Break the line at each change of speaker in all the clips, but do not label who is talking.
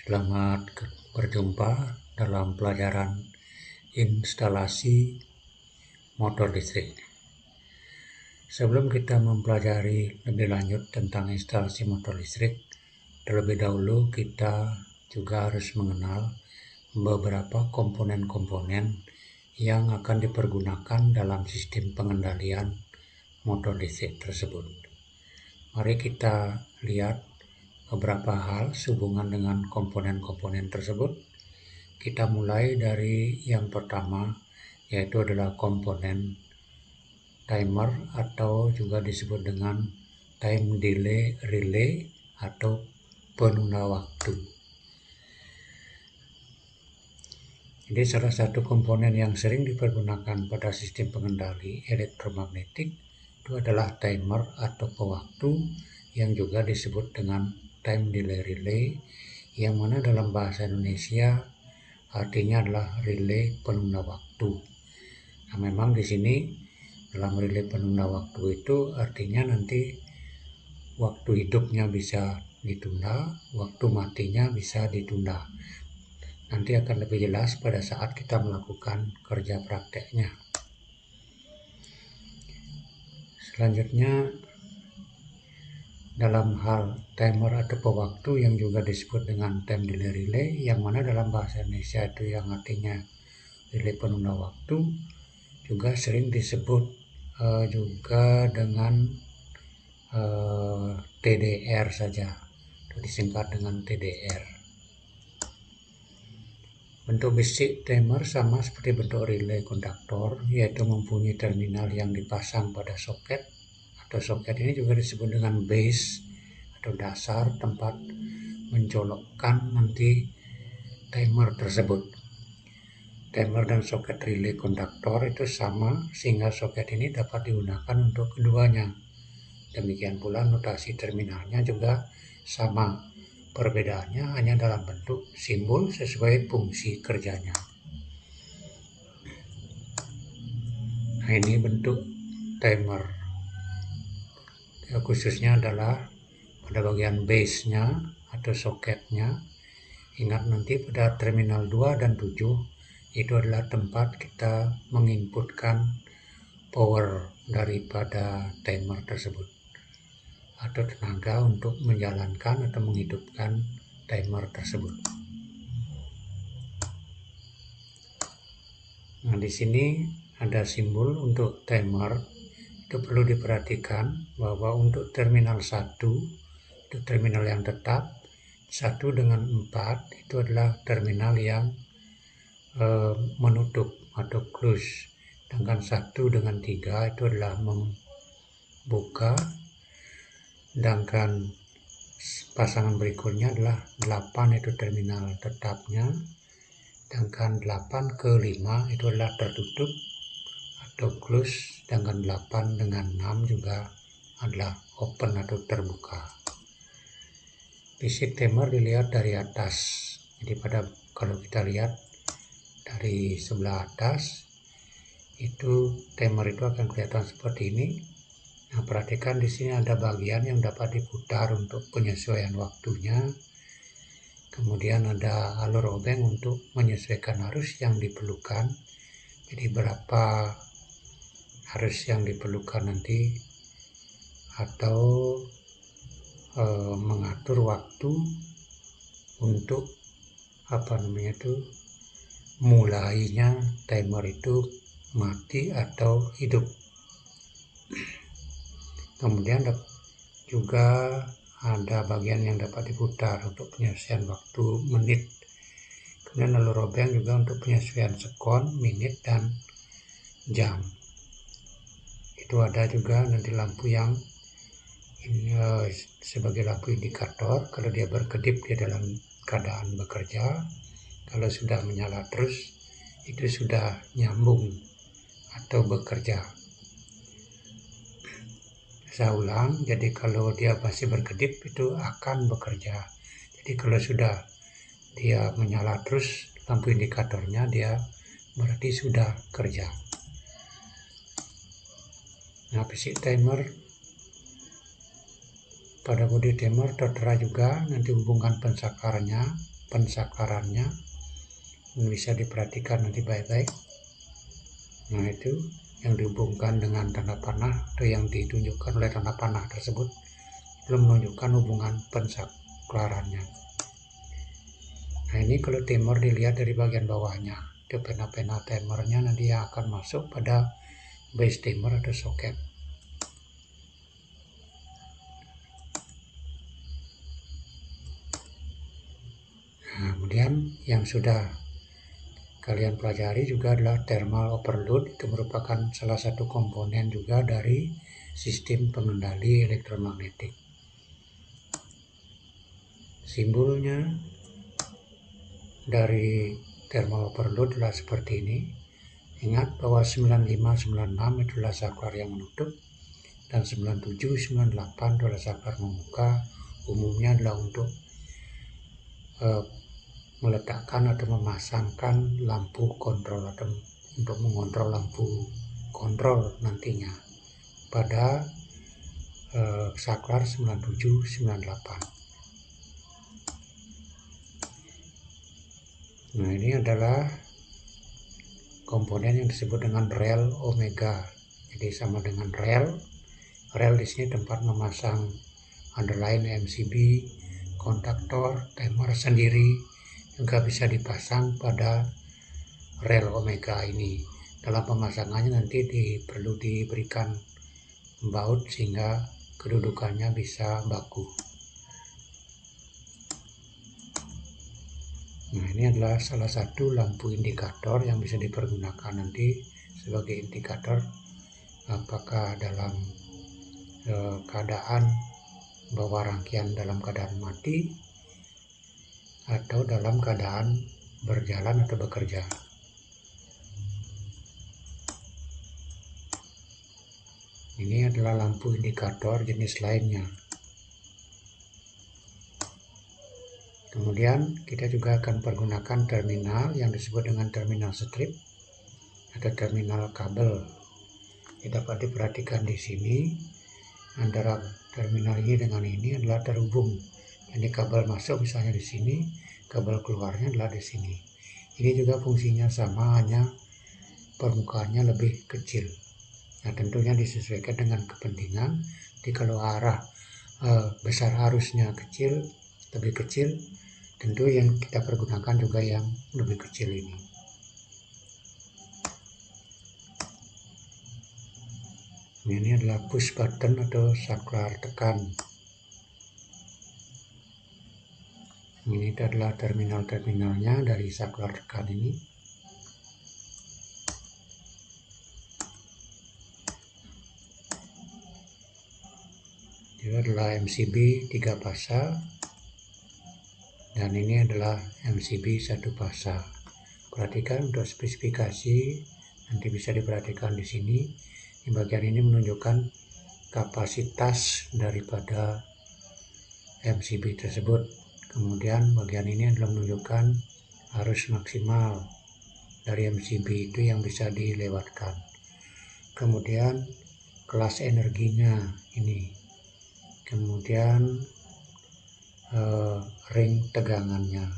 Selamat berjumpa dalam pelajaran instalasi motor listrik. Sebelum kita mempelajari lebih lanjut tentang instalasi motor listrik, terlebih dahulu kita juga harus mengenal beberapa komponen-komponen yang akan dipergunakan dalam sistem pengendalian motor listrik tersebut. Mari kita lihat beberapa hal sehubungan dengan komponen-komponen tersebut. Kita mulai dari yang pertama, yaitu adalah komponen timer atau juga disebut dengan time delay relay atau penunda waktu. Jadi salah satu komponen yang sering dipergunakan pada sistem pengendali elektromagnetik itu adalah timer atau pewaktu yang juga disebut dengan time delay relay, yang mana dalam bahasa Indonesia artinya adalah relay penunda waktu. Nah, memang di sini dalam relay penunda waktu itu artinya nanti waktu hidupnya bisa ditunda, waktu matinya bisa ditunda. Nanti akan lebih jelas pada saat kita melakukan kerja prakteknya. Selanjutnya, dalam hal timer atau pewaktu yang juga disebut dengan time delay relay, yang mana dalam bahasa Indonesia itu yang artinya relay penunda waktu, juga sering disebut juga dengan TDR saja, atau disingkat dengan TDR. Bentuk basic timer sama seperti bentuk relay konduktor, yaitu mempunyai terminal yang dipasang pada soket, atau soket ini juga disebut dengan base atau dasar tempat mencolokkan nanti timer tersebut. Timer dan soket relay konduktor itu sama, sehingga soket ini dapat digunakan untuk keduanya. Demikian pula notasi terminalnya juga sama. Perbedaannya hanya dalam bentuk simbol sesuai fungsi kerjanya. Nah, ini bentuk timer. Khususnya adalah pada bagian base-nya atau soketnya. Ingat nanti pada terminal 2 dan 7 itu adalah tempat kita menginputkan power daripada timer tersebut, atau tenaga untuk menjalankan atau menghidupkan timer tersebut. Nah, di sini ada simbol untuk timer. Itu perlu diperhatikan bahwa untuk terminal 1 itu terminal yang tetap, 1 dengan 4 itu adalah terminal yang menutup atau close, sedangkan 1 dengan 3 itu adalah membuka, sedangkan pasangan berikutnya adalah 8 itu terminal tetapnya, sedangkan 8 ke 5 itu adalah tertutup atau close, sedangkan 8 dengan 6 juga adalah open atau terbuka. Basic timer dilihat dari atas. Jadi kalau kita lihat dari sebelah atas, itu timer itu akan kelihatan seperti ini. Nah, perhatikan di sini ada bagian yang dapat diputar untuk penyesuaian waktunya. Kemudian ada alur obeng untuk menyesuaikan arus yang diperlukan. Jadi berapa arus yang diperlukan nanti, atau mengatur waktu untuk mulainya timer itu mati atau hidup. Kemudian juga ada bagian yang dapat diputar untuk penyesuaian waktu menit. Kemudian alur obeng juga untuk penyesuaian sekon, menit, dan jam. Itu ada juga nanti lampu yang sebagai lampu indikator. Kalau dia berkedip dia dalam keadaan bekerja, kalau sudah menyala terus itu sudah nyambung atau bekerja. Saya ulang, jadi kalau dia masih berkedip itu akan bekerja. Jadi kalau sudah dia menyala terus lampu indikatornya, dia berarti sudah kerja. Nah, basic timer pada body timer tertera juga nanti hubungan pensakarannya. pensaklarannya. Bisa diperhatikan nanti baik-baik. Nah, itu yang dihubungkan dengan tanda panah atau yang ditunjukkan oleh tanda panah tersebut itu menunjukkan hubungan pensaklarannya. Nah, ini kalau timer dilihat dari bagian bawahnya, itu pena-pena timernya nanti yang akan masuk pada base timer atau soket. Nah, kemudian yang sudah kalian pelajari juga adalah thermal overload. Itu merupakan salah satu komponen juga dari sistem pengendali elektromagnetik. Simbolnya dari thermal overload adalah seperti ini. Ingat bahwa 9596 itulah saklar yang menutup dan 9798 adalah saklar membuka. Umumnya adalah untuk meletakkan atau memasangkan lampu kontrol atau untuk mengontrol lampu kontrol nantinya pada saklar 9798. Nah, ini adalah komponen yang disebut dengan rel omega. Jadi sama dengan rel di sini tempat memasang underline MCB, kontaktor, timer sendiri juga bisa dipasang pada rel omega ini. Dalam pemasangannya nanti perlu diberikan baut sehingga kedudukannya bisa baku. Nah, ini adalah salah satu lampu indikator yang bisa dipergunakan nanti sebagai indikator apakah dalam keadaan bahwa rangkaian dalam keadaan mati atau dalam keadaan berjalan atau bekerja. Ini adalah lampu indikator jenis lainnya. Kemudian kita juga akan pergunakan terminal yang disebut dengan terminal strip atau terminal kabel. Dapat diperhatikan di sini antara terminal ini dengan ini adalah terhubung. Jadi kabel masuk misalnya di sini, kabel keluarnya adalah di sini. Ini juga fungsinya sama, hanya permukaannya lebih kecil. Nah, tentunya disesuaikan dengan kepentingan. Jadi kalau arah besar arusnya lebih kecil, tentu yang kita pergunakan juga yang lebih kecil ini. Ini adalah push button atau saklar tekan. Ini adalah terminal-terminalnya dari saklar tekan ini. Ini adalah MCB 3 fasa dan ini adalah MCB 1 fasa. Perhatikan untuk spesifikasi, nanti bisa diperhatikan di sini. Di bagian ini menunjukkan kapasitas daripada MCB tersebut. Kemudian bagian ini adalah menunjukkan arus maksimal dari MCB itu yang bisa dilewatkan. Kemudian kelas energinya ini. Kemudian ring tegangannya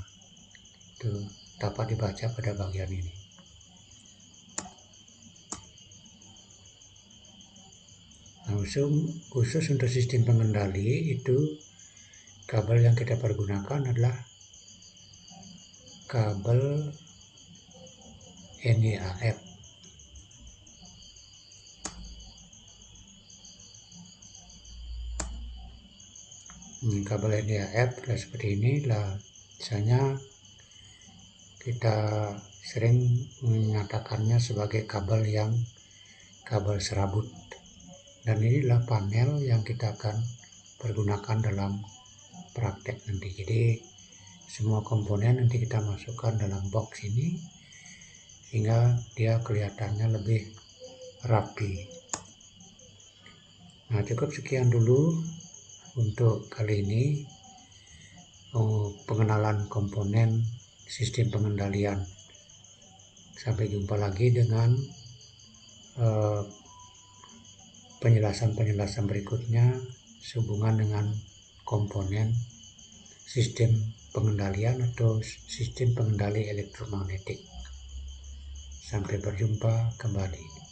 itu dapat dibaca pada bagian ini. Nah, khusus untuk sistem pengendali itu kabel yang kita pergunakan adalah kabel NIAF. Kabel NIAF seperti ini lah, misalnya kita sering menyatakannya sebagai kabel serabut, dan inilah panel yang kita akan pergunakan dalam praktek nanti. Jadi semua komponen nanti kita masukkan dalam box ini sehingga dia kelihatannya lebih rapi. Nah, cukup sekian dulu untuk kali ini pengenalan komponen sistem pengendalian. Sampai jumpa lagi dengan penjelasan berikutnya sehubungan dengan komponen sistem pengendalian atau sistem pengendali elektromagnetik. Sampai berjumpa kembali.